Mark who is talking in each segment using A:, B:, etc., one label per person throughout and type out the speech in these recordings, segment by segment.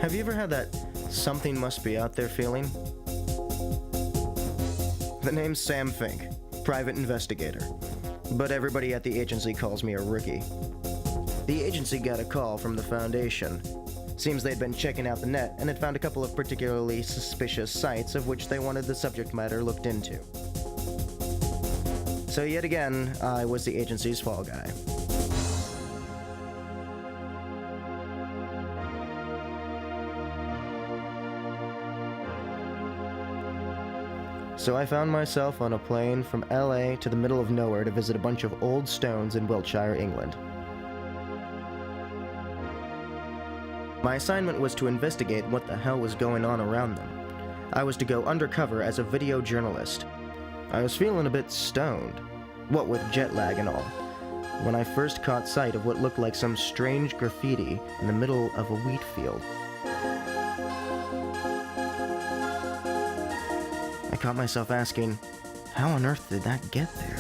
A: Have you ever had that something must be out there feeling? The name's Sam Fink, private investigator. But everybody at the agency calls me a rookie. The agency got a call from the Foundation. Seems they'd been checking out the net and had found a couple of particularly suspicious sites of which they wanted the subject matter looked into. So yet again, I was the agency's fall guy. So I found myself on a plane from LA to the middle of nowhere to visit a bunch of old stones in Wiltshire, England. My assignment was to investigate what the hell was going on around them. I was to go undercover as a video journalist. I was feeling a bit stoned, what with jet lag and all, when I first caught sight of what looked like some strange graffiti in the middle of a wheat field. I caught myself asking, how on earth did that get there?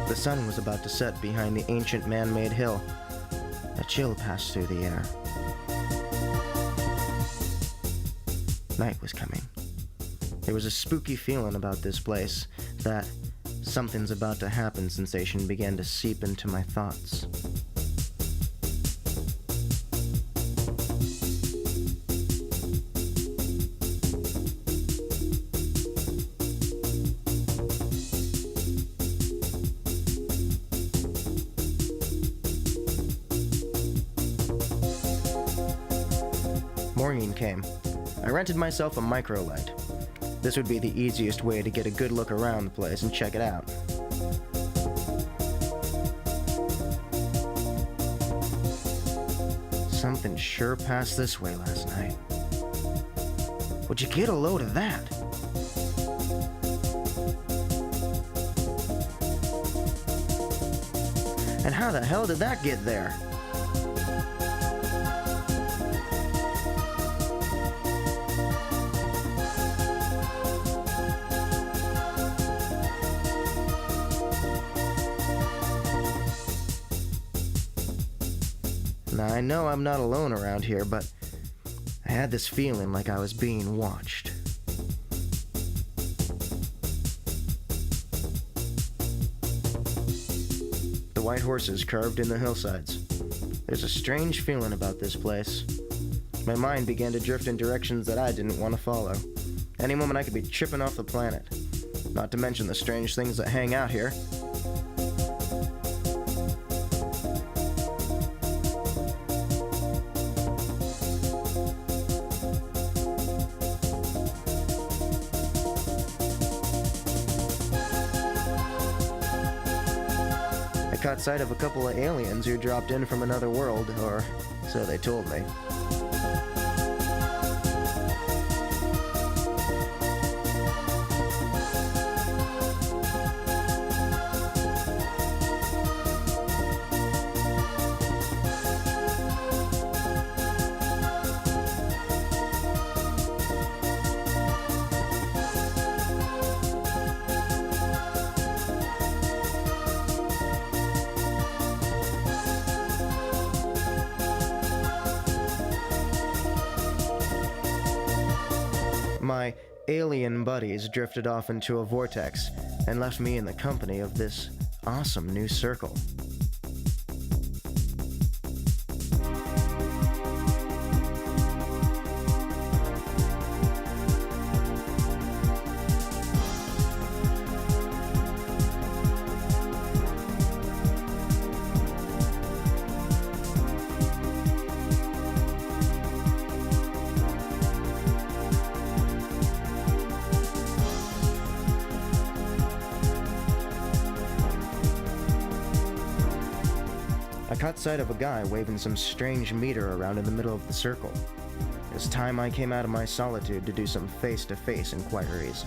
A: The sun was about to set behind the ancient man-made hill. A chill passed through the air. Night was coming. There was a spooky feeling about this place. That something's about to happen sensation began to seep into my thoughts. Morning came. I rented myself a microlight. This would be the easiest way to get a good look around the place and check it out. Something sure passed this way last night. Would you get a load of that? And how the hell did that get there? Now, I know I'm not alone around here, but I had this feeling like I was being watched. The white horses carved in the hillsides. There's a strange feeling about this place. My mind began to drift in directions that I didn't want to follow. Any moment I could be tripping off the planet. Not to mention the strange things that hang out here. I caught sight of a couple of aliens who dropped in from another world, or so they told me. My alien buddies drifted off into a vortex and left me in the company of this awesome new circle. I caught sight of a guy waving some strange meter around in the middle of the circle. It's time I came out of my solitude to do some face-to-face inquiries.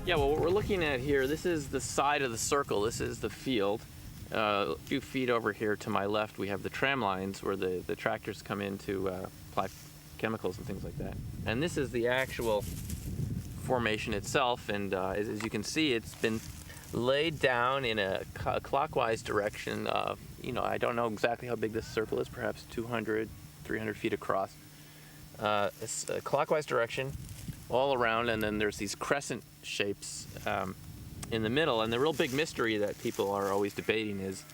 B: Yeah, well, what we're looking at here, this is the side of the circle. This is the field. A few feet over here to my left, we have the tram lines where the tractors come in to apply chemicals and things like that. And this is the actual formation itself, and as you can see, it's been laid down in a clockwise direction. I don't know exactly how big this circle is, perhaps 200, 300 feet across. It's a clockwise direction all around, and then there's these crescent shapes in the middle. And the real big mystery that people are always debating is,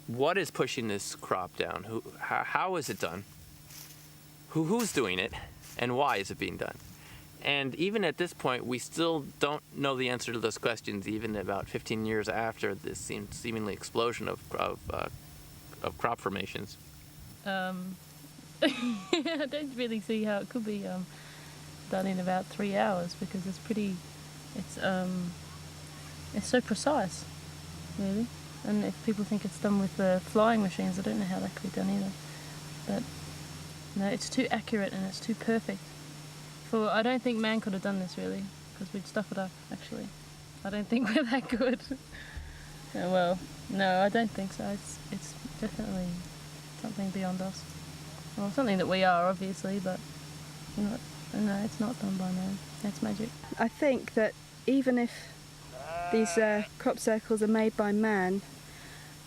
B: what is pushing this crop down? How is it done? Who's doing it? And why is it being done? And even at this point, we still don't know the answer to those questions, even about 15 years after this seemingly explosion of crop formations.
C: I don't really see how it could be done in about 3 hours, because it's so precise, really. And if people think it's done with the flying machines, I don't know how that could be done either. But no, it's too accurate and it's too perfect. I don't think man could have done this, really, because we'd stuff it up, actually. I don't think we're that good. Well, no, I don't think so. It's definitely something beyond us. Well, something that we are, obviously, but no, it's not done by man. That's magic.
D: I think that even if these crop circles are made by man,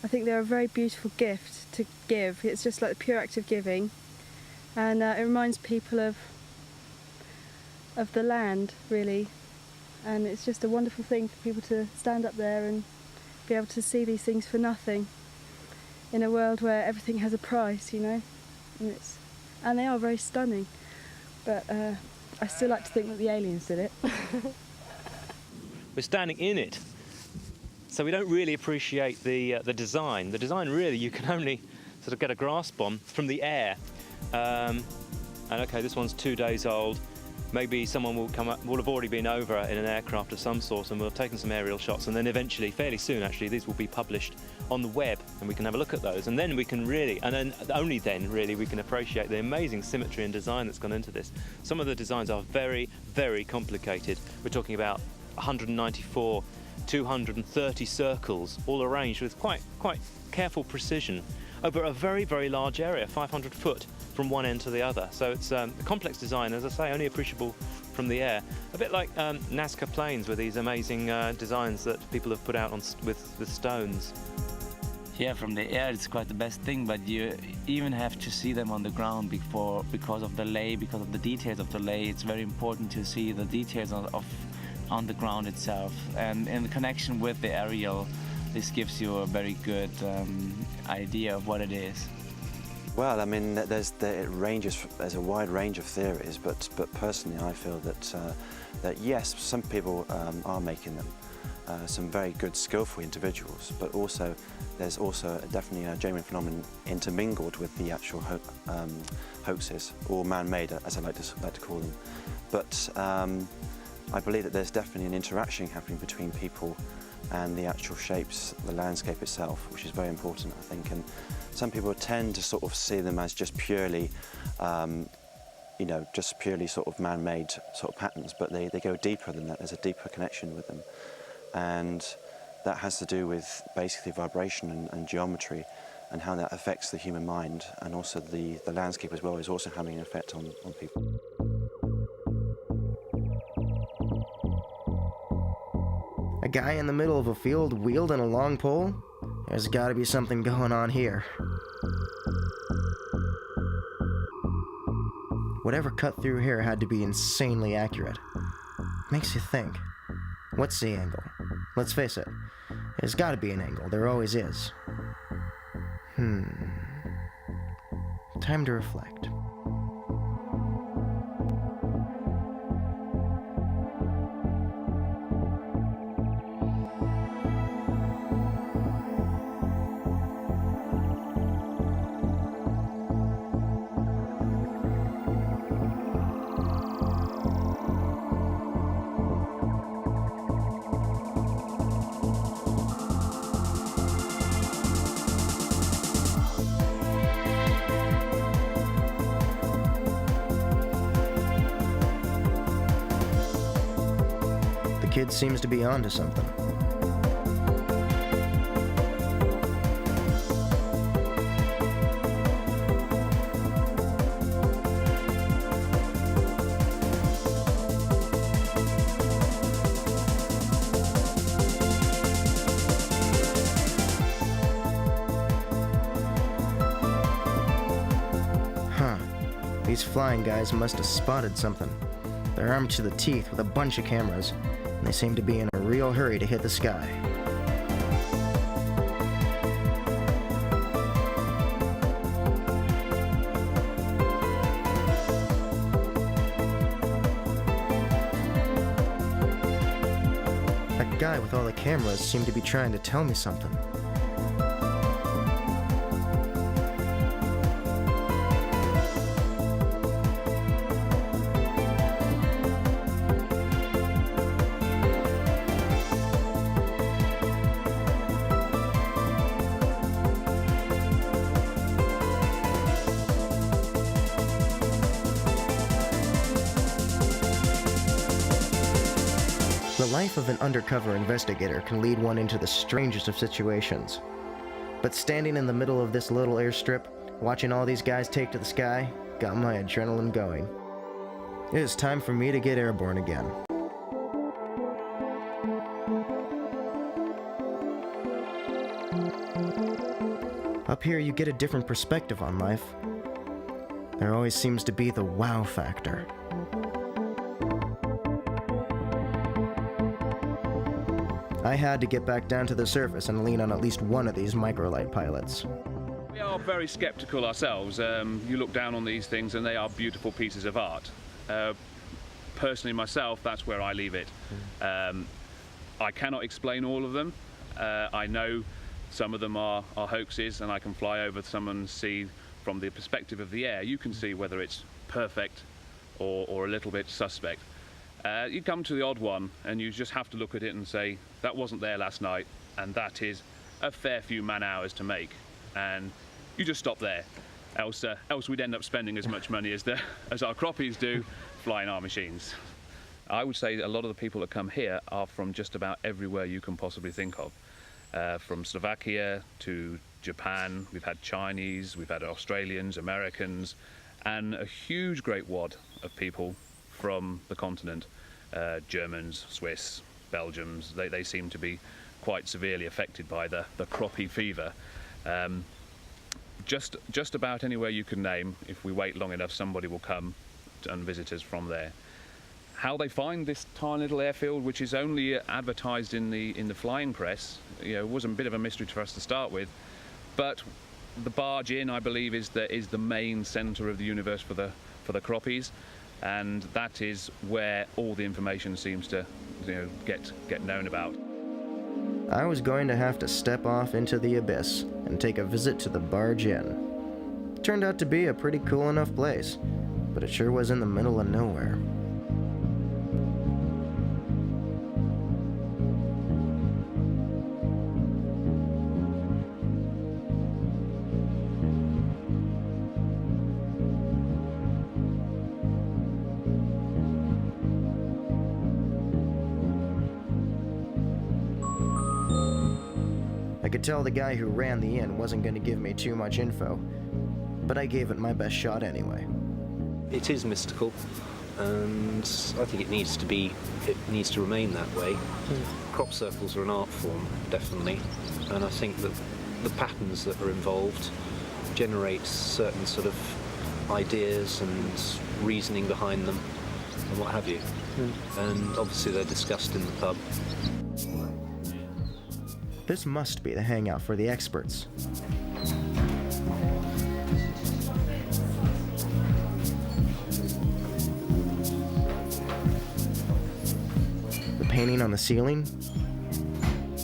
D: I think they're a very beautiful gift to give. It's just like the pure act of giving, and it reminds people of the land, really, and it's just a wonderful thing for people to stand up there and be able to see these things for nothing in a world where everything has a price, and they are very stunning, but I still like to think that the aliens did it.
E: We're standing in it, so we don't really appreciate the design. The design, really, you can only sort of get a grasp on from the air. And okay, this one's 2 days old. Maybe someone will have already been over in an aircraft of some sort, and we'll have taken some aerial shots, and then eventually, fairly soon actually, these will be published on the web, and we can have a look at those, and then we can really, and then only then really, we can appreciate the amazing symmetry and design that's gone into this. Some of the designs are very, very complicated. We're talking about 194, 230 circles, all arranged with quite careful precision over a very, very large area, 500 foot from one end to the other. So it's a complex design, as I say, only appreciable from the air. A bit like Nazca planes, with these amazing designs that people have put out with stones.
F: Yeah, from the air it's quite the best thing, but you even have to see them on the ground because of the lay, because of the details of the lay. It's very important to see the details on the ground itself, and in the connection with the aerial, this gives you a very good idea of what it is.
G: Well, I mean, there's a wide range of theories, but personally I feel that yes, some people are making them, some very good, skillful individuals, but also there's definitely a genuine phenomenon intermingled with the actual hoaxes, or man-made, as I like to call them. But I believe that there's definitely an interaction happening between people and the actual shapes, the landscape itself, which is very important, I think. And some people tend to sort of see them as just purely, just purely sort of man-made sort of patterns, but they go deeper than that. There's a deeper connection with them. And that has to do with basically vibration and geometry, and how that affects the human mind, and also the landscape as well is also having an effect on people.
A: A guy in the middle of a field wielding a long pole? There's gotta be something going on here. Whatever cut through here had to be insanely accurate. Makes you think. What's the angle? Let's face it, there's gotta be an angle, there always is. Time to reflect. The kid seems to be onto something. These flying guys must have spotted something. They're armed to the teeth with a bunch of cameras, and they seem to be in a real hurry to hit the sky. That guy with all the cameras seemed to be trying to tell me something. The life of an undercover investigator can lead one into the strangest of situations. But standing in the middle of this little airstrip, watching all these guys take to the sky, got my adrenaline going. It is time for me to get airborne again. Up here you get a different perspective on life. There always seems to be the wow factor. I had to get back down to the surface and lean on at least one of these microlight pilots.
H: We are very sceptical ourselves. You look down on these things and they are beautiful pieces of art. Personally myself, that's where I leave it. I cannot explain all of them. I know some of them are hoaxes, and I can fly over some and see from the perspective of the air, you can see whether it's perfect or a little bit suspect. You come to the odd one and you just have to look at it and say, that wasn't there last night, and that is a fair few man hours to make, and you just stop there. Else we'd end up spending as much money as our crappies do flying our machines. I would say that a lot of the people that come here are from just about everywhere you can possibly think of. From Slovakia to Japan, we've had Chinese, we've had Australians, Americans, and a huge great wad of people from the continent. Germans, Swiss, Belgians, they seem to be quite severely affected by the crappie fever. Just about anywhere you can name, if we wait long enough, somebody will come and visit us from there. How they find this tiny little airfield, which is only advertised in the flying press, was a bit of a mystery for us to start with. But the Barge Inn, I believe, is the main centre of the universe for the crappies, and that is where all the information seems to get known about.
A: I was going to have to step off into the abyss and take a visit to the Barge Inn. Turned out to be a pretty cool enough place, but it sure was in the middle of nowhere. I could tell the guy who ran the inn wasn't going to give me too much info, but I gave it my best shot anyway.
I: It is mystical, and I think it needs to remain that way. Crop circles are an art form, definitely, and I think that the patterns that are involved generate certain sort of ideas and reasoning behind them, and what have you. And obviously they're discussed in the pub.
A: This must be the hangout for the experts. The painting on the ceiling,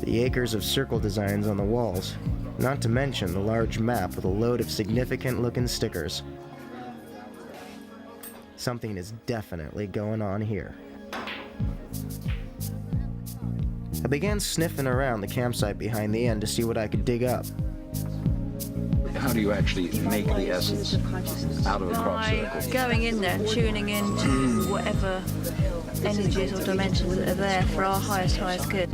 A: the acres of circle designs on the walls, not to mention the large map with a load of significant-looking stickers. Something is definitely going on here. I began sniffing around the campsite behind the inn to see what I could dig up.
J: How do you actually make the essence out of a crop circle?
K: By going in there and tuning into whatever energies or dimensions that are there for our highest good.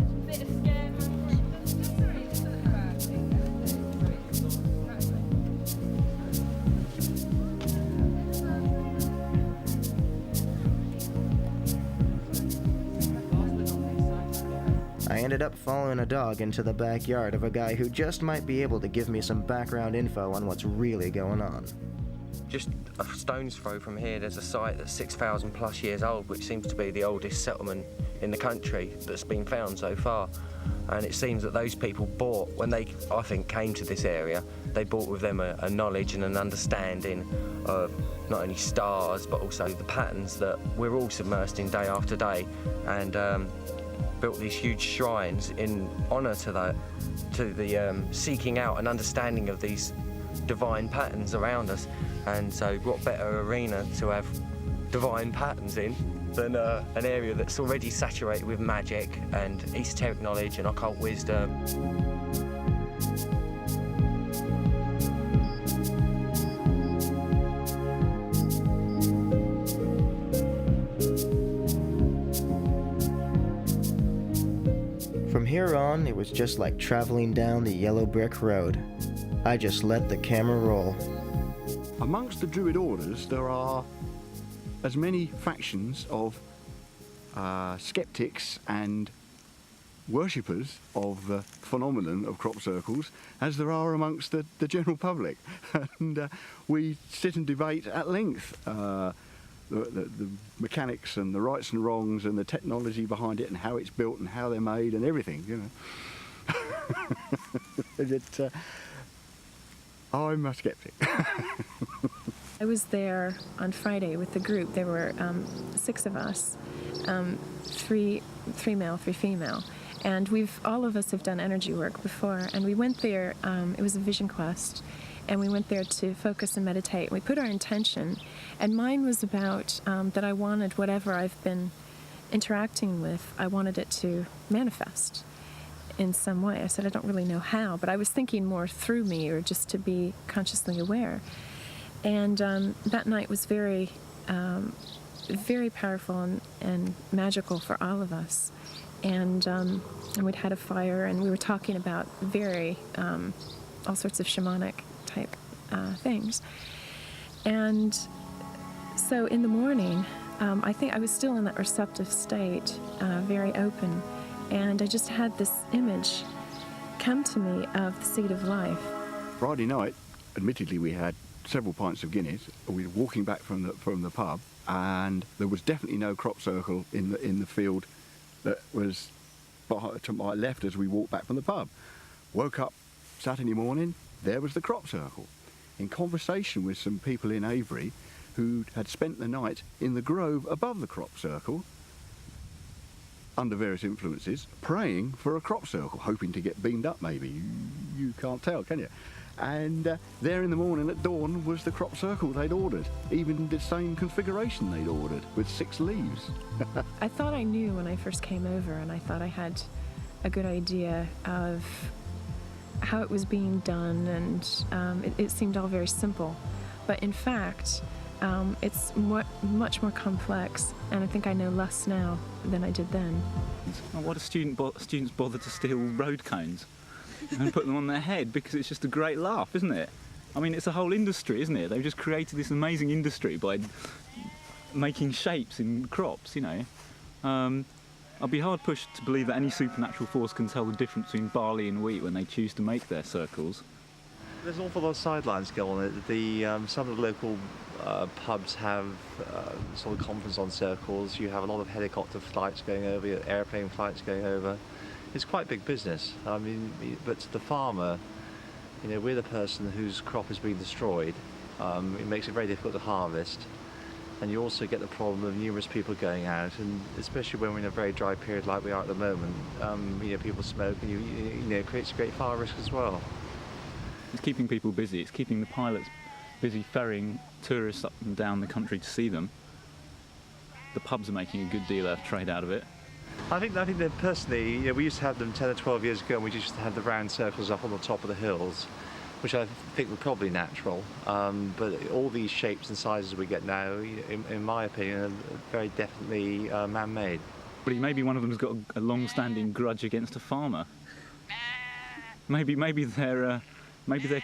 A: I ended up following a dog into the backyard of a guy who just might be able to give me some background info on what's really going on.
L: just a stone's throw from here, there's a site that's 6,000 plus years old, which seems to be the oldest settlement in the country that's been found so far. And it seems that those people brought, when they, I think, came to this area, they brought with them a knowledge and an understanding of not only stars, but also the patterns that we're all submersed in day after day, and built these huge shrines in honour to the seeking out and understanding of these divine patterns around us. And so what better arena to have divine patterns in than an area that's already saturated with magic and esoteric knowledge and occult wisdom.
A: From here on, it was just like traveling down the yellow brick road. I just let the camera roll.
M: Amongst the Druid orders, there are as many factions of skeptics and worshippers of the phenomenon of crop circles as there are amongst the general public. And we sit and debate at length the mechanics and the rights and wrongs and the technology behind it and how it's built and how they're made and everything, you know. I'm a skeptic.
N: I was there on Friday with the group. There were 6 of us, 3 male, 3 female, and all of us have done energy work before. And we went there. It was a vision quest, and we went there to focus and meditate. We put our intention, and mine was about that I wanted whatever I've been interacting with. I wanted it to manifest in some way. I said I don't really know how, but I was thinking more through me, or just to be consciously aware. And that night was very, very powerful and magical for all of us. And we'd had a fire, and we were talking about very all sorts of shamanic type things. And so in the morning, I think I was still in that receptive state, very open. And I just had this image come to me of the seed of life.
M: Friday night, admittedly, we had several pints of Guinness. We were walking back from the pub, and there was definitely no crop circle in the field that was to my left as we walked back from the pub. Woke up Saturday morning, there was the crop circle. In conversation with some people in Avery who had spent the night in the grove above the crop circle, under various influences, praying for a crop circle, hoping to get beamed up maybe. You can't tell, can you? And there in the morning at dawn was the crop circle they'd ordered, even the same configuration they'd ordered, with 6 leaves.
N: I thought I knew when I first came over, and I thought I had a good idea of how it was being done, and it seemed all very simple. But in fact, it's much more complex, and I think I know less now than I did then.
E: Why do students bother to steal road cones and put them on their head? Because it's just a great laugh, isn't it? I mean, it's a whole industry, isn't it? They've just created this amazing industry by making shapes in crops, you know. I'd be hard pushed to believe that any supernatural force can tell the difference between barley and wheat when they choose to make their circles.
O: There's an awful lot of sidelines go on it. Some of the local pubs have sort of conference on circles. You have a lot of helicopter flights going over, airplane flights going over. It's quite big business. I mean, but to the farmer, you know, we're the person whose crop has been destroyed. It makes it very difficult to harvest. And you also get the problem of numerous people going out, and especially when we're in a very dry period like we are at the moment, you know, people smoke, and you know, it creates a great fire risk as well.
E: It's keeping people busy. It's keeping the pilots busy ferrying tourists up and down the country to see them. The pubs are making a good deal of trade out of it.
O: I think that personally, you know, we used to have them 10 or 12 years ago, and we used to have the round circles up on the top of the hills, which I think were probably natural. But all these shapes and sizes we get now, in my opinion, are very definitely man-made.
E: But maybe one of them's got a long-standing grudge against a farmer. Maybe they're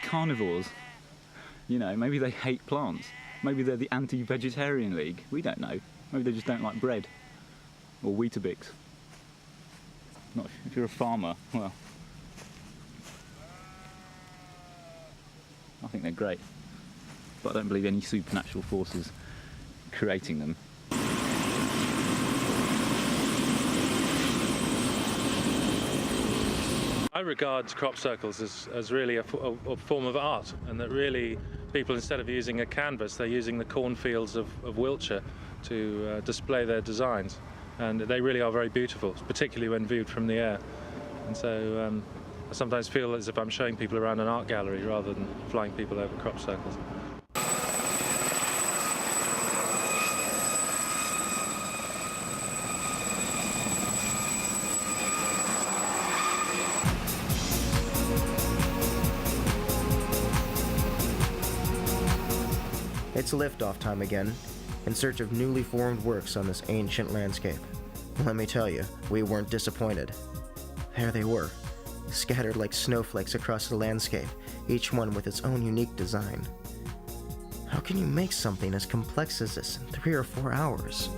E: carnivores. You know, maybe they hate plants. Maybe they're the anti-vegetarian league. We don't know. Maybe they just don't like bread or Weetabix. Not if you're a farmer, well, I think they're great.
P: but I don't believe any supernatural forces creating them.
Q: I regard crop circles as really a form of art, and that really people, instead of using a canvas, they're using the cornfields of Wiltshire to display their designs, and they really are very beautiful, particularly when viewed from the air. And so I sometimes feel as if I'm showing people around an art gallery rather than flying people over crop circles.
A: It's liftoff time again, in search of newly formed works on this ancient landscape. Let me tell you, we weren't disappointed. There they were, scattered like snowflakes across the landscape, each one with its own unique design. How can you make something as complex as this in 3 or 4 hours?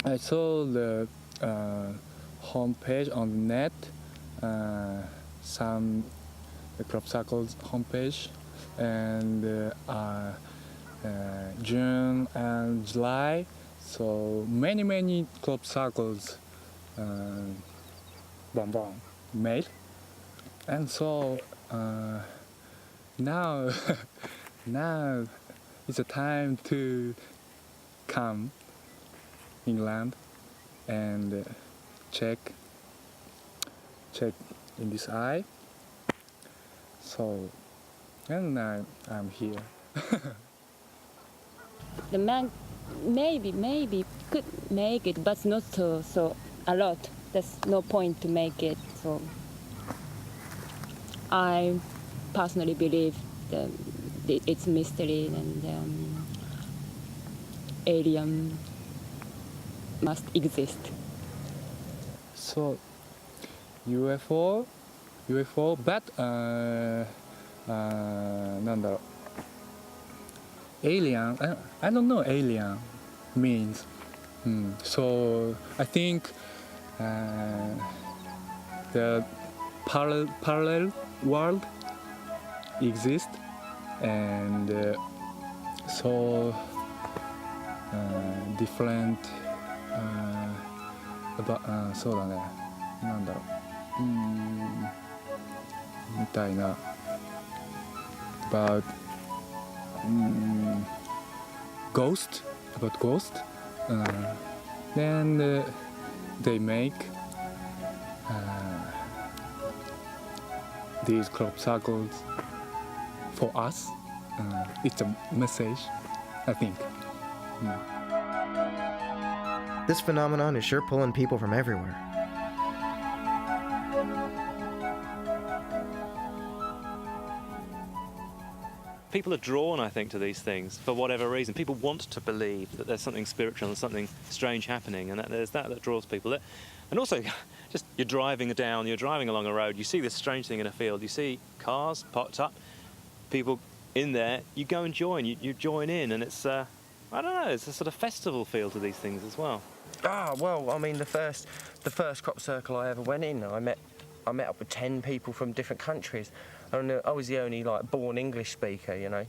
R: I saw the homepage on the net, some crop circles homepage, and June and July. So many crop circles made, and so now now it's a time to come England and check in this eye. So, and I'm here.
S: The man maybe could make it, but not so a lot. There's no point to make it. So I personally believe that it's mystery and alien must exist.
R: So UFO, but なんだろう alien. I don't know alien means. So I think the parallel world exists, and so different. そうだね、なんだろう、みたいな about ghost, then they make these crop circles for us. It's a message, I think.
A: This phenomenon is sure pulling people from everywhere.
E: People are drawn, I think, to these things for whatever reason. People want to believe that there's something spiritual and something strange happening, and that there's that draws people. And also, just you're driving along a road, you see this strange thing in a field, you see cars parked up, people in there, you go and join, you join in, and it's, I don't know, it's a sort of festival feel to these things as well.
L: Well, I mean, the first crop circle I ever went in, I met up with 10 people from different countries, and I was the only born English speaker, you know,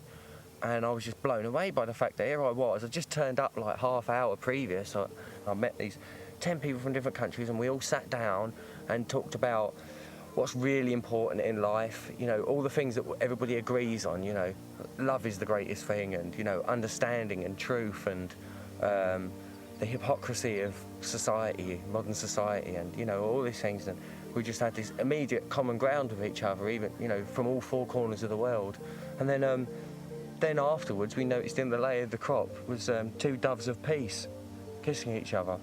L: and I was just blown away by the fact that here I was. I just turned up half hour previous. I met these 10 people from different countries, and we all sat down and talked about what's really important in life, you know, all the things that everybody agrees on, you know, love is the greatest thing, and, you know, understanding and truth, and the hypocrisy of society, modern society, and, you know, all these things. And we just had this immediate common ground with each other, even, you know, from all 4 corners of the world. And then then afterwards we noticed in the lay of the crop was 2 doves of peace kissing each other,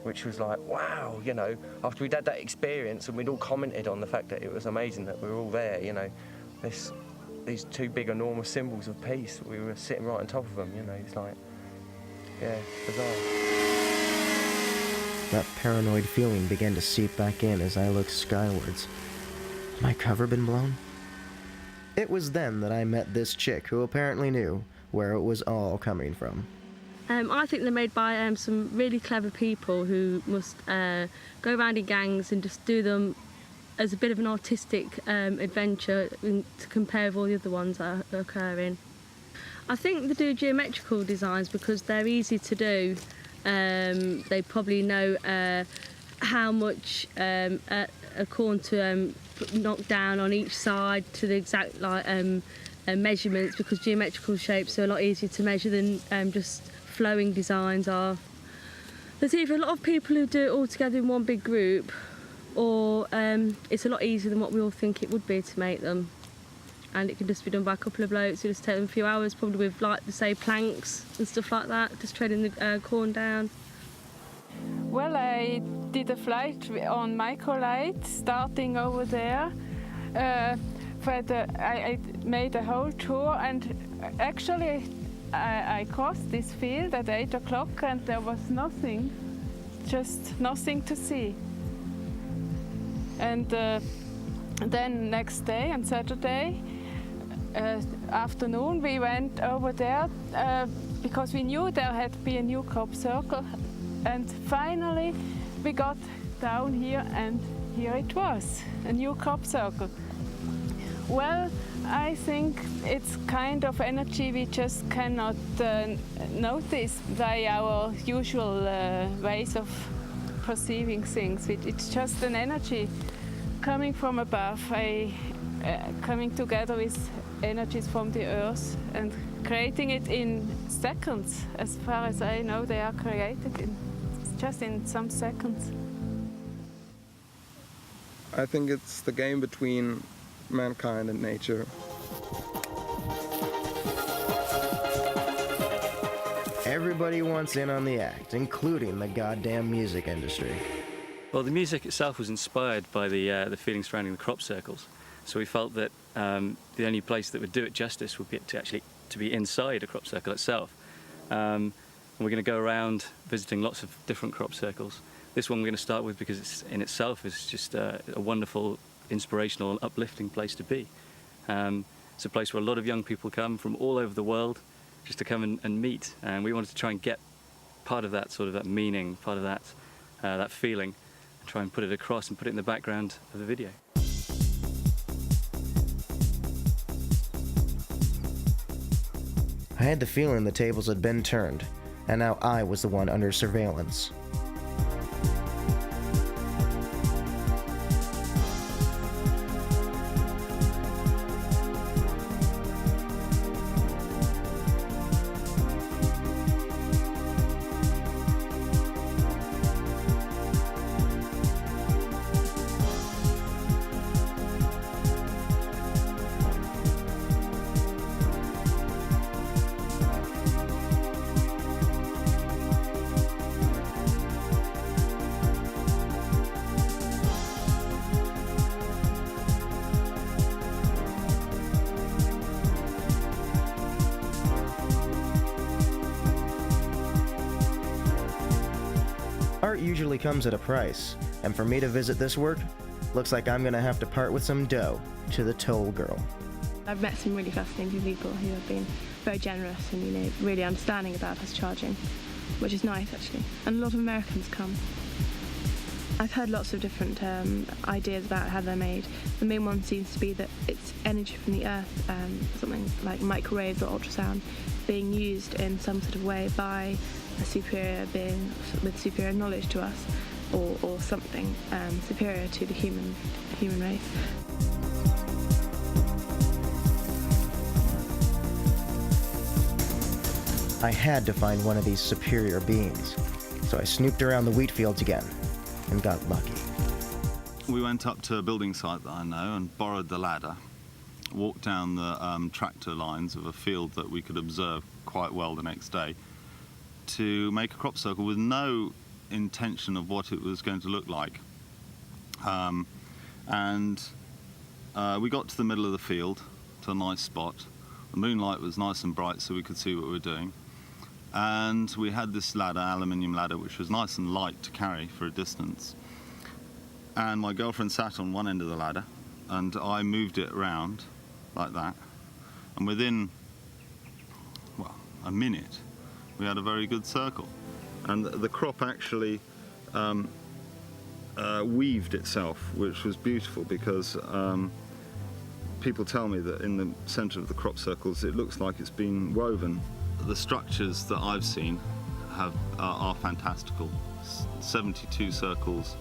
L: which was like, wow, you know, after we'd had that experience and we'd all commented on the fact that it was amazing that we were all there, you know, these 2 big enormous symbols of peace, we were sitting right on top of them, you know, it's like, yeah, bizarre.
A: That paranoid feeling began to seep back in as I looked skywards. Had my cover been blown? It was then that I met this chick who apparently knew where it was all coming from.
D: I think they're made by some really clever people who must go around in gangs and just do them as a bit of an artistic adventure to compare with all the other ones that are occurring. I think they do geometrical designs because they're easy to do. They probably know how much a corn to knock down on each side to the exact measurements, because geometrical shapes are a lot easier to measure than just flowing designs are. There's either a lot of people who do it all together in one big group, or it's a lot easier than what we all think it would be to make them. And it can just be done by a couple of blokes who just take them a few hours, probably with, like, say, planks and stuff like that, just treading the corn down.
T: Well, I did a flight on microlight starting over there. I made a whole tour, and actually I crossed this field at 8 o'clock and there was nothing, just nothing to see. And then next day, on Saturday afternoon, we went over there because we knew there had to be a new crop circle. And finally we got down here and here it was, a new crop circle. Well, I think it's kind of energy we just cannot notice by our usual ways of perceiving things. It's just an energy coming from above, coming together with energies from the earth and creating it in seconds. As far as I know, they are created just in some seconds.
U: I think it's the game between mankind and nature.
A: Everybody wants in on the act, including the goddamn music industry.
V: Well, the music itself was inspired by the feelings surrounding the crop circles. So we felt that the only place that would do it justice would be to be inside a crop circle itself. And we're going to go around visiting lots of different crop circles. This one we're going to start with because it's in itself is just a wonderful, inspirational, uplifting place to be. It's a place where a lot of young people come from all over the world just to come and meet. And we wanted to try and get part of that sort of that meaning, part of that feeling, and try and put it across and put it in the background of the video.
A: I had the feeling the tables had been turned, and now I was the one under surveillance. Art usually comes at a price, and for me to visit this work, looks like I'm gonna have to part with some dough to the toll girl.
N: I've met some really fascinating people who have been very generous and, really understanding about us charging, which is nice actually. And a lot of Americans come. I've heard lots of different ideas about how they're made. The main one seems to be that it's energy from the earth, something like microwaves or ultrasound, being used in some sort of way by a superior being with superior knowledge to us, or something superior to the human race.
A: I had to find one of these superior beings, so I snooped around the wheat fields again and got lucky.
W: We went up to a building site that I know and borrowed the ladder.
B: walked down the tractor lines of a field that we could observe quite well the next day to make a crop circle with no intention of what it was going to look like. We got to the middle of the field, to a nice spot. The moonlight was nice and bright so we could see what we were doing. And we had this ladder, aluminium ladder, which was nice and light to carry for a distance. And my girlfriend sat on one end of the ladder and I moved it around like that. And within, well, a minute, we had a very good circle. And the crop actually weaved itself, which was beautiful because people tell me that in the centre of the crop circles it looks like it's been woven. The structures that I've seen are fantastical. 72 circles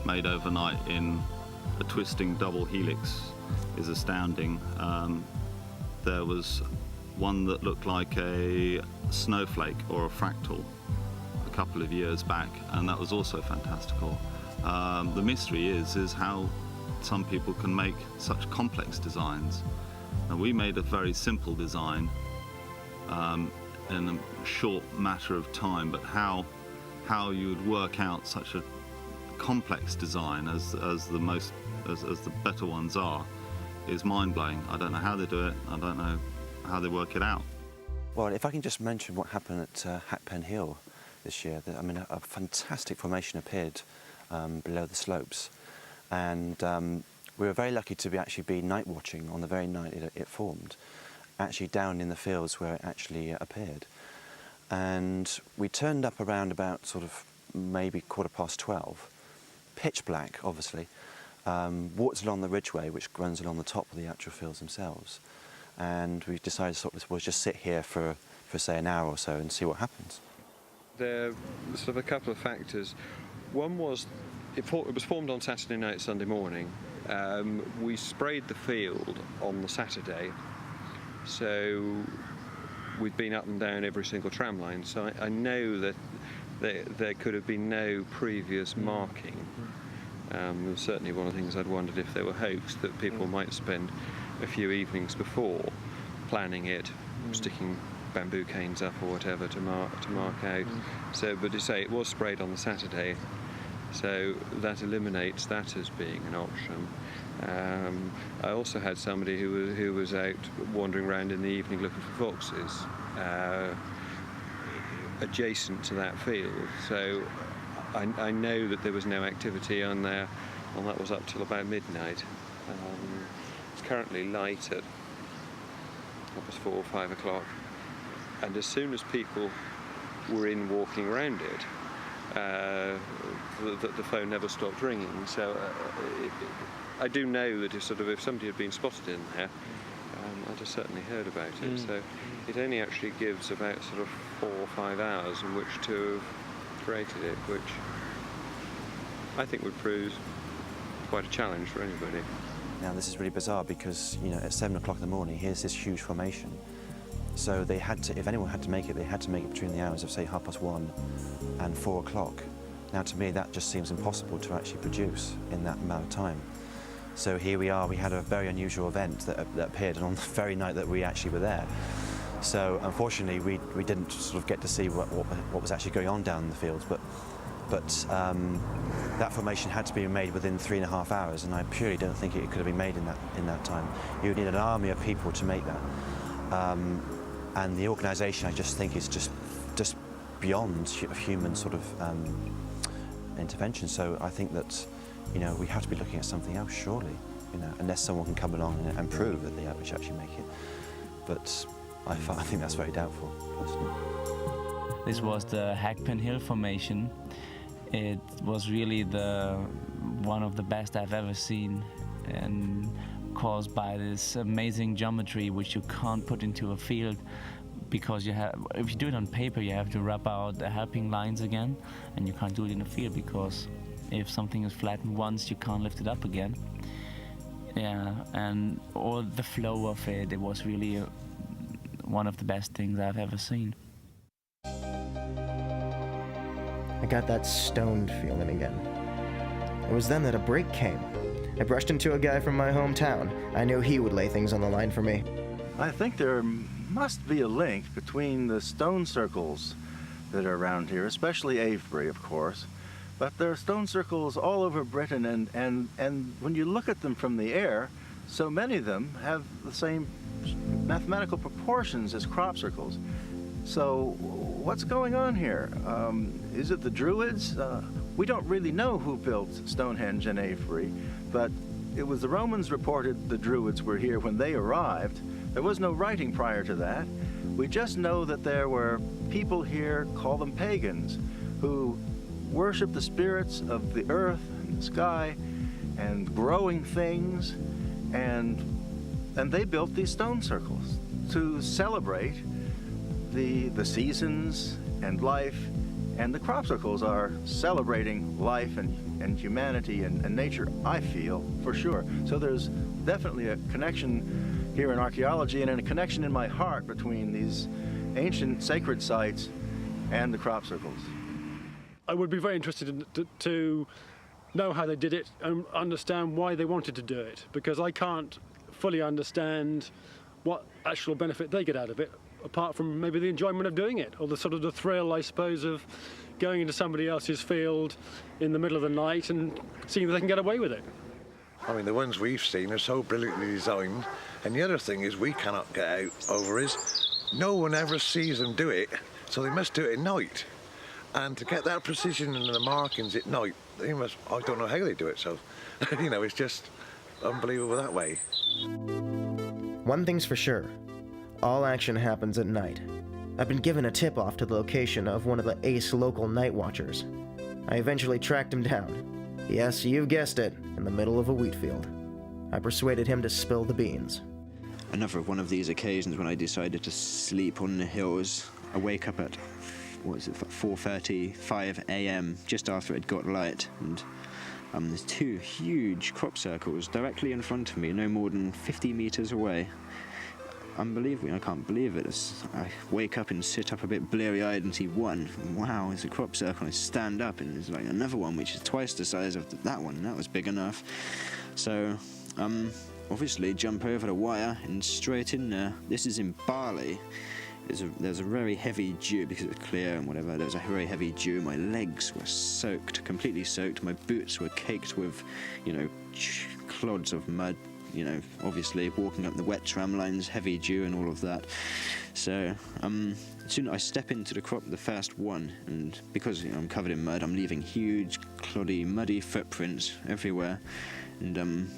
B: made overnight in a twisting double helix is astounding. There was one that looked like a snowflake or a fractal a couple of years back, and that was also fantastical. The mystery is how some people can make such complex designs. And we made a very simple design in a short matter of time, but how you would work out such a complex design as the better ones are is mind-blowing. I don't know how they do it. I don't know how they work it out.
G: Well, if I can just mention what happened at Hackpen Hill this year, I mean, a fantastic formation appeared below the slopes, and we were very lucky to actually be night watching on the very night it formed, actually down in the fields where it actually appeared. And we turned up around about sort of maybe 12:15, pitch black obviously, walked along the ridgeway which runs along the top of the actual fields themselves, and we decided we'll just sit here for say an hour or so and see what happens.
C: There are sort of a couple of factors. One was it was formed on Saturday night, Sunday morning. We sprayed the field on the Saturday, so we've been up and down every single tram line, so I know that there could have been no previous marking. Certainly one of the things I'd wondered if they were hoaxed, that people might spend a few evenings before planning it, sticking bamboo canes up or whatever to mark out. So, but to say it was sprayed on the Saturday, so that eliminates that as being an option. I also had somebody who was out wandering around in the evening looking for foxes adjacent to that field. So I know that there was no activity on there, and that was up till about midnight. It's currently light at 4 or 5 o'clock, and as soon as people were in walking around it, the phone never stopped ringing. So I do know that if somebody had been spotted in there, I'd have certainly heard about it. So it only actually gives about sort of 4 or 5 hours in which to have created it, which I think would prove quite a challenge for anybody.
G: Now this is really bizarre because, you know, at 7 o'clock in the morning, here's this huge formation. So they had to, if anyone had to make it, they had to make it between the hours of, say, 1:30 and 4 o'clock. Now to me, that just seems impossible to actually produce in that amount of time. So here we are, we had a very unusual event that appeared on the very night that we actually were there. So unfortunately, we didn't sort of get to see what was actually going on down in the fields, but that formation had to be made within 3.5 hours, and I purely don't think it could have been made in that time. You would need an army of people to make that, and the organisation, I just think, is just beyond human sort of intervention. So I think that, you know, we have to be looking at something else, surely, you know, unless someone can come along and prove that they actually make it. But I think that's very doubtful, personally.
F: This was the Hackpen Hill formation. It was really one of the best I've ever seen, and caused by this amazing geometry which you can't put into a field, because if you do it on paper, you have to rub out the helping lines again, and you can't do it in a field because if something is flattened once, you can't lift it up again. Yeah, and all the flow of it was really one of the best things I've ever seen.
A: I got that stoned feeling again. It was then that a break came. I brushed into a guy from my hometown. I knew he would lay things on the line for me.
H: I think there must be a link between the stone circles that are around here, especially Avebury, of course. But there are stone circles all over Britain, and when you look at them from the air, so many of them have the same mathematical proportions as crop circles. So what's going on here? Is it the Druids? We don't really know who built Stonehenge and Avebury, but it was the Romans reported the Druids were here when they arrived. There was no writing prior to that. We just know that there were people here, call them pagans, who worship the spirits of the earth and the sky and growing things, and they built these stone circles to celebrate the seasons and life, and the crop circles are celebrating life and humanity and nature, I feel, for sure. So there's definitely a connection here in archaeology and a connection in my heart between these ancient sacred sites and the crop circles.
I: I would be very interested to know how they did it and understand why they wanted to do it, because I can't fully understand what actual benefit they get out of it, apart from maybe the enjoyment of doing it, or the sort of the thrill, I suppose, of going into somebody else's field in the middle of the night and seeing if they can get away with it.
W: I mean, the ones we've seen are so brilliantly designed, and the other thing is we cannot get out over is no one ever sees them do it, so they must do it at night. And to get that precision and the markings at night, they must, I don't know how they do it, so, you know, it's just unbelievable that way.
A: One thing's for sure, all action happens at night. I've been given a tip-off to the location of one of the ace local night watchers. I eventually tracked him down. Yes, you've guessed it, in the middle of a wheat field. I persuaded him to spill the beans.
X: Another one of these occasions when I decided to sleep on the hills. I wake up at, 4:35 a.m. just after it got light, and there's two huge crop circles directly in front of me, no more than 50 meters away. Unbelievable, I can't believe it. I wake up and sit up a bit bleary-eyed and see one. Wow, it's a crop circle. I stand up and there's like another one which is twice the size of that one. That was big enough. So, obviously jump over the wire and straight in there. This is in Barley. There's a very heavy dew, because it was clear and whatever, there was a very heavy dew. My legs were soaked, completely soaked. My boots were caked with, clods of mud. Obviously walking up the wet tram lines, heavy dew and all of that. So, soon I step into the first one, and because I'm covered in mud, I'm leaving huge, cloddy, muddy footprints everywhere. And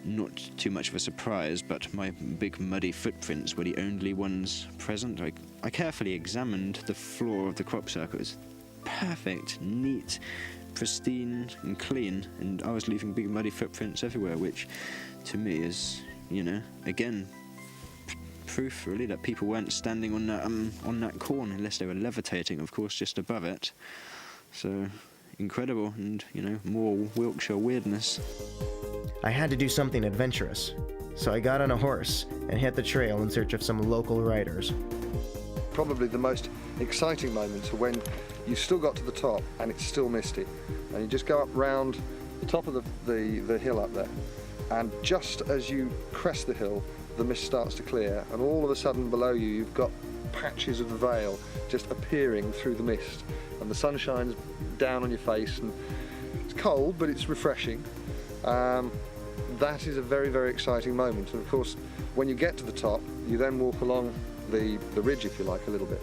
X: not too much of a surprise, but my big muddy footprints were the only ones present. I carefully examined the floor of the crop circle. It was perfect, neat, pristine and clean, and I was leaving big muddy footprints everywhere, which to me is, again, proof really that people weren't standing on that corn unless they were levitating, of course, just above it. So incredible, and more Wiltshire weirdness.
A: I had to do something adventurous, so I got on a horse and hit the trail in search of some local riders.
Y: Probably the most exciting moments are when you've still got to the top and it's still misty, and you just go up round the top of the hill up there, and just as you crest the hill, the mist starts to clear, and all of a sudden below you you've got patches of the veil just appearing through the mist, and the sun shines down on your face, and it's cold but it's refreshing. That is a very, very exciting moment, and of course when you get to the top you then walk along the ridge, if you like, a little bit,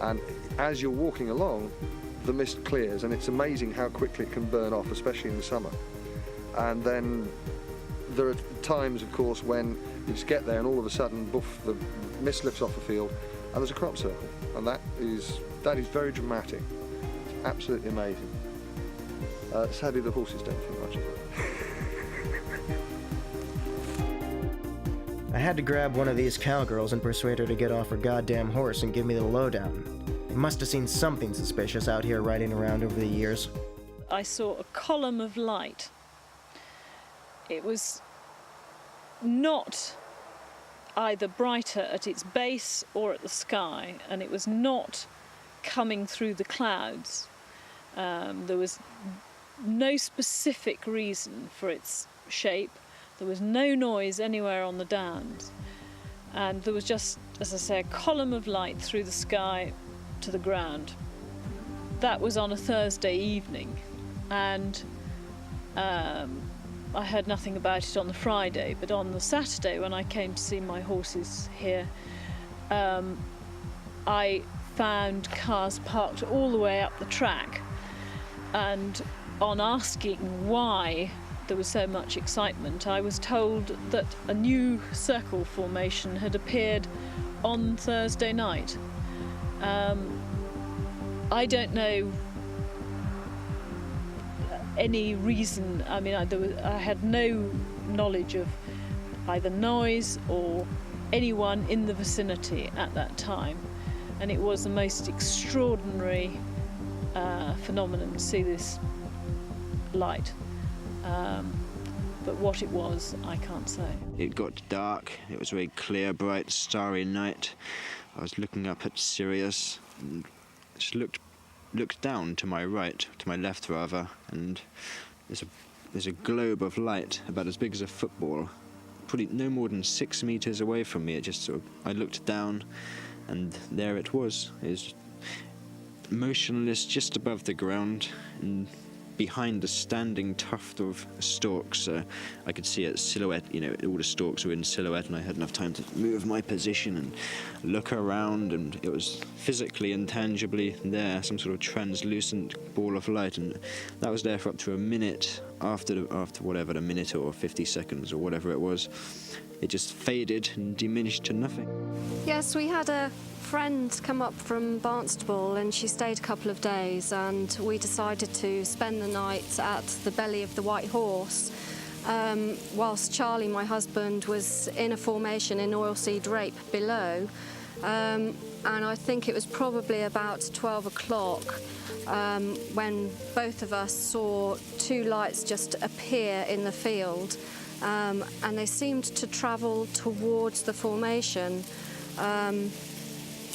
Y: and as you're walking along the mist clears, and it's amazing how quickly it can burn off, especially in the summer. And then there are times, of course, when you just get there and all of a sudden, boof, the mist lifts off the field and there's a crop circle, and that is very dramatic. It's absolutely amazing. Sadly the horses don't think much of it.
A: I had to grab one of these cowgirls and persuade her to get off her goddamn horse and give me the lowdown. They must have seen something suspicious out here riding around over the years.
Z: I saw a column of light. It was not either brighter at its base or at the sky, and it was not coming through the clouds. There was no specific reason for its shape. There was no noise anywhere on the downs. And there was just, as I say, a column of light through the sky to the ground. That was on a Thursday evening. And I heard nothing about it on the Friday, but on the Saturday when I came to see my horses here, I found cars parked all the way up the track, and on asking why there was so much excitement, I was told that a new circle formation had appeared on Thursday night. I don't know any reason. I mean, I had no knowledge of either noise or anyone in the vicinity at that time, and it was the most extraordinary phenomenon to see this light. But what it was, I can't say.
X: It got dark. It was a very clear, bright, starry night. I was looking up at Sirius and just looked down to my right, to my left rather, and there's a globe of light about as big as a football, probably no more than 6 meters away from me. It just sort of, I looked down, and there it was. It was motionless just above the ground, and behind a standing tuft of stalks. I could see its silhouette, you know, all the stalks were in silhouette, and I had enough time to move my position and look around, and it was physically and tangibly there, some sort of translucent ball of light, and that was there for up to a minute. After whatever, a minute or 50 seconds or whatever it was, it just faded and diminished to nothing.
J: Yes, we had a friend come up from Barnstable, and she stayed a couple of days, and we decided to spend the night at the belly of the White Horse, whilst Charlie, my husband, was in a formation in oilseed rape below, and I think it was probably about 12 o'clock when both of us saw two lights just appear in the field, and they seemed to travel towards the formation.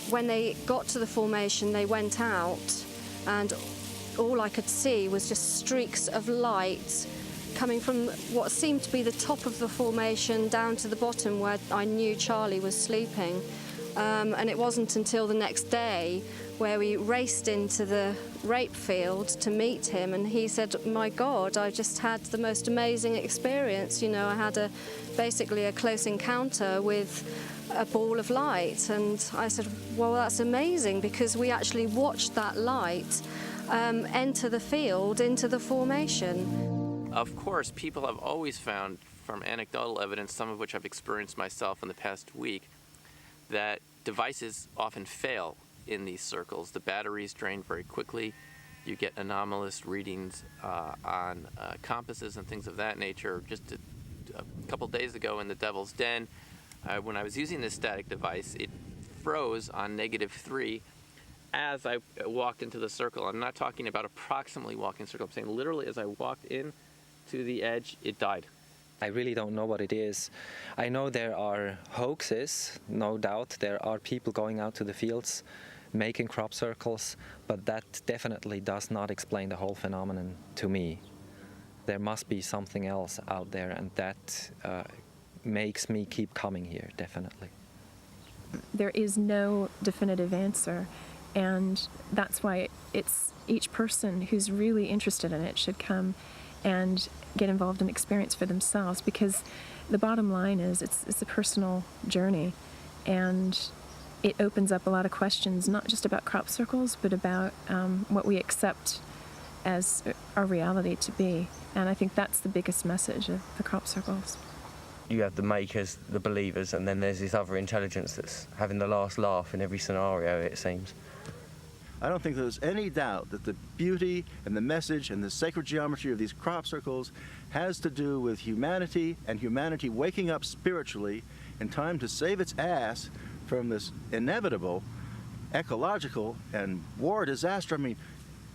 J: When they got to the formation, they went out, and all I could see was just streaks of light coming from what seemed to be the top of the formation down to the bottom where I knew Charlie was sleeping. And it wasn't until the next day where we raced into the rape field to meet him, and he said, "My God, I just had the most amazing experience. You know, I had basically a close encounter with a ball of light." And I said, "Well, that's amazing, because we actually watched that light enter the field into the formation."
K: Of course, people have always found, from anecdotal evidence, some of which I've experienced myself in the past week, that devices often fail in these circles. The batteries drain very quickly. You get anomalous readings on compasses and things of that nature. Just a couple days ago in the Devil's Den, when I was using this static device, it froze on -3 as I walked into the circle. I'm not talking about approximately walking the circle. I'm saying literally as I walked in to the edge, it died.
M: I really don't know what it is. I know there are hoaxes, no doubt. There are people going out to the fields making crop circles, but that definitely does not explain the whole phenomenon to me. There must be something else out there, and that makes me keep coming here, definitely.
N: There is no definitive answer, and that's why it's each person who's really interested in it should come and get involved in experience for themselves, because the bottom line is it's a personal journey, and it opens up a lot of questions, not just about crop circles, but about what we accept as our reality to be. And I think that's the biggest message of the crop circles.
L: You have the makers, the believers, and then there's this other intelligence that's having the last laugh in every scenario, it seems.
H: I don't think there's any doubt that the beauty and the message and the sacred geometry of these crop circles has to do with humanity, and humanity waking up spiritually in time to save its ass from this inevitable ecological and war disaster. I mean,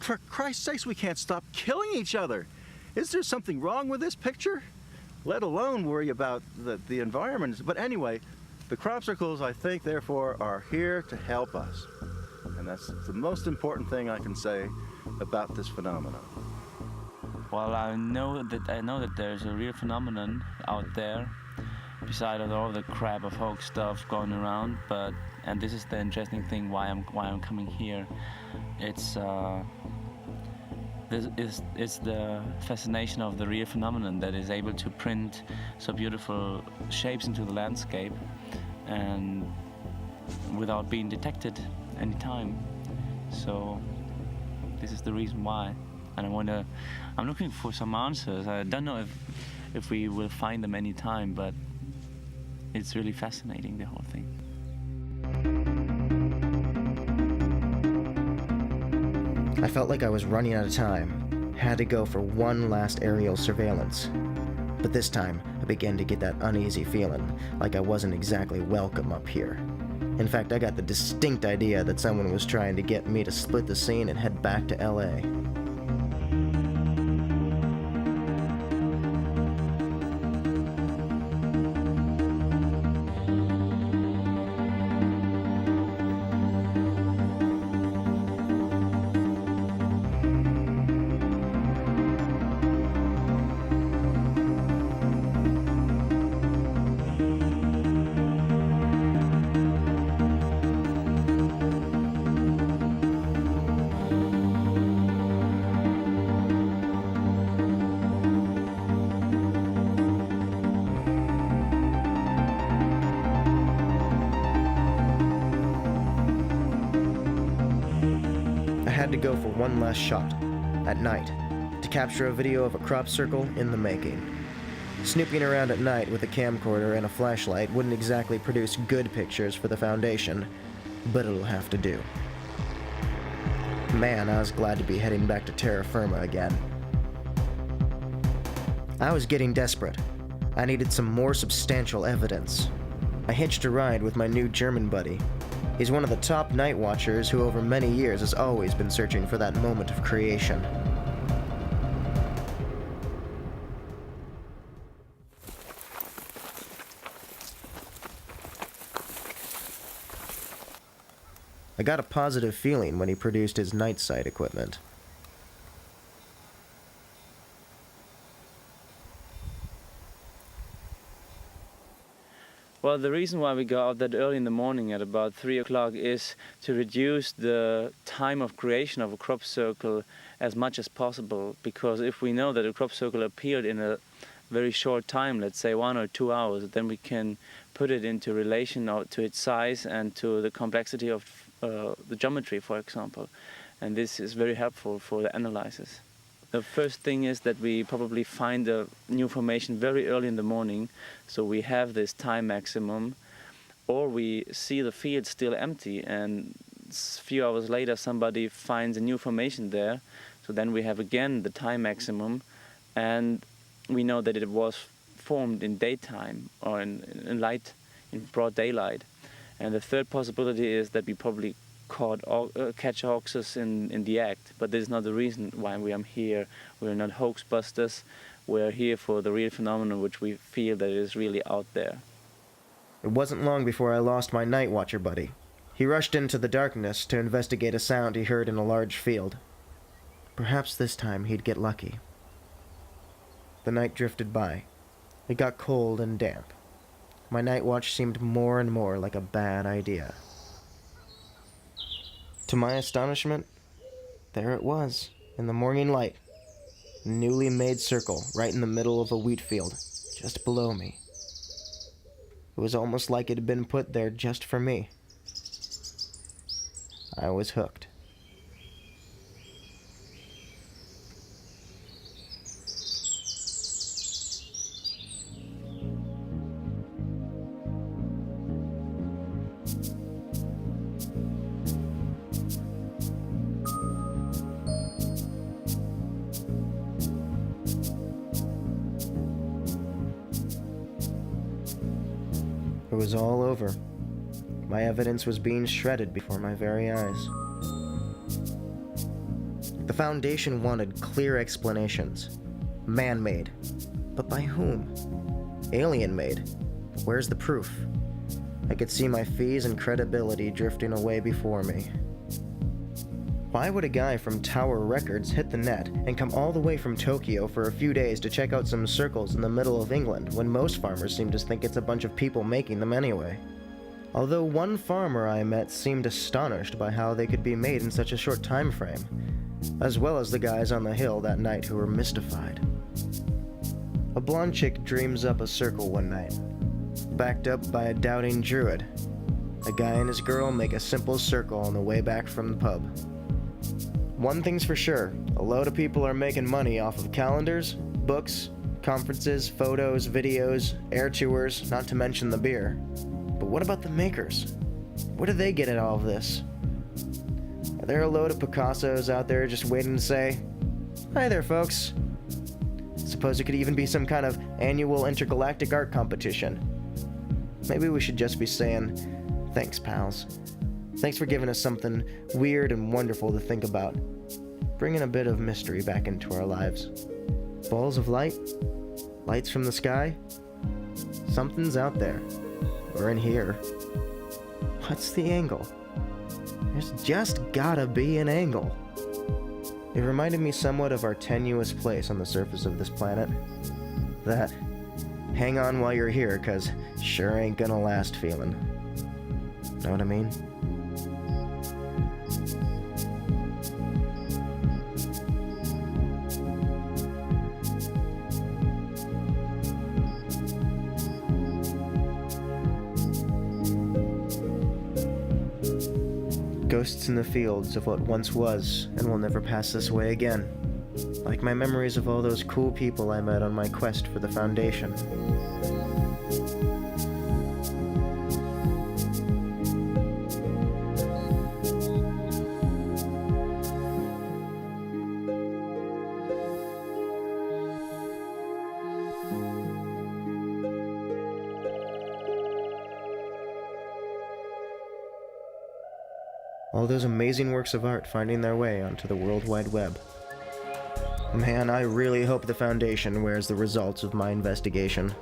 H: for Christ's sakes, we can't stop killing each other. Is there something wrong with this picture? Let alone worry about the environment. But anyway, the crop circles, I think, therefore, are here to help us. And that's the most important thing I can say about this phenomenon.
F: Well, I know that there's a real phenomenon out there, besides all the crap of hoax stuff going around. And this is the interesting thing why I'm coming here. It's the fascination of the real phenomenon that is able to print so beautiful shapes into the landscape, and without being detected any time. So this is the reason why. And I'm looking for some answers. I don't know if we will find them any time, but it's really fascinating, the whole thing.
A: I felt like I was running out of time. Had to go for one last aerial surveillance. But this time, I began to get that uneasy feeling, like I wasn't exactly welcome up here. In fact, I got the distinct idea that someone was trying to get me to split the scene and head back to LA. To go for one last shot, at night, to capture a video of a crop circle in the making. Snooping around at night with a camcorder and a flashlight wouldn't exactly produce good pictures for the Foundation, but it'll have to do. Man, I was glad to be heading back to terra firma again. I was getting desperate. I needed some more substantial evidence. I hitched a ride with my new German buddy. He's one of the top night watchers who over many years has always been searching for that moment of creation. I got a positive feeling when he produced his night sight equipment.
F: Well, the reason why we go out that early in the morning at about 3 o'clock is to reduce the time of creation of a crop circle as much as possible, because if we know that a crop circle appeared in a very short time, let's say 1 or 2 hours, then we can put it into relation to its size and to the complexity of the geometry, for example. And this is very helpful for the analysis. The first thing is that we probably find the new formation very early in the morning, so we have this time maximum, or we see the field still empty and a few hours later somebody finds a new formation there, so then we have again the time maximum, and we know that it was formed in daytime or in light, in broad daylight. And the third possibility is that we probably catch hoaxes in the act, but this is not the reason why we are here. We're not hoax busters. We're here for the real phenomenon which we feel that is really out there.
A: It wasn't long before I lost my night watcher buddy. He rushed into the darkness to investigate a sound he heard in a large field. Perhaps this time he'd get lucky. The night drifted by. It got cold and damp. My night watch seemed more and more like a bad idea. To my astonishment, there it was, in the morning light. A newly made circle right in the middle of a wheat field, just below me. It was almost like it had been put there just for me. I was hooked. It was all over. My evidence was being shredded before my very eyes. The Foundation wanted clear explanations. Man-made. But by whom? Alien-made. Where's the proof? I could see my fees and credibility drifting away before me. Why would a guy from Tower Records hit the net and come all the way from Tokyo for a few days to check out some circles in the middle of England when most farmers seem to think it's a bunch of people making them anyway? Although one farmer I met seemed astonished by how they could be made in such a short time frame, as well as the guys on the hill that night who were mystified. A blonde chick dreams up a circle one night, backed up by a doubting druid. A guy and his girl make a simple circle on the way back from the pub. One thing's for sure, a load of people are making money off of calendars, books, conferences, photos, videos, air tours, not to mention the beer. But what about the makers? What do they get at all of this? Are there a load of Picassos out there just waiting to say, "Hi there, folks"? Suppose it could even be some kind of annual intergalactic art competition. Maybe we should just be saying, "Thanks, pals. Thanks for giving us something weird and wonderful to think about, bringing a bit of mystery back into our lives. Balls of light? Lights from the sky? Something's out there. We're in here. What's the angle? There's just gotta be an angle." It reminded me somewhat of our tenuous place on the surface of this planet. That hang on while you're here, 'cause sure ain't gonna last feeling. Know what I mean? Ghosts in the fields of what once was and will never pass this way again. Like my memories of all those cool people I met on my quest for the Foundation. All those amazing works of art finding their way onto the World Wide Web. Man, I really hope the Foundation wears the results of my investigation.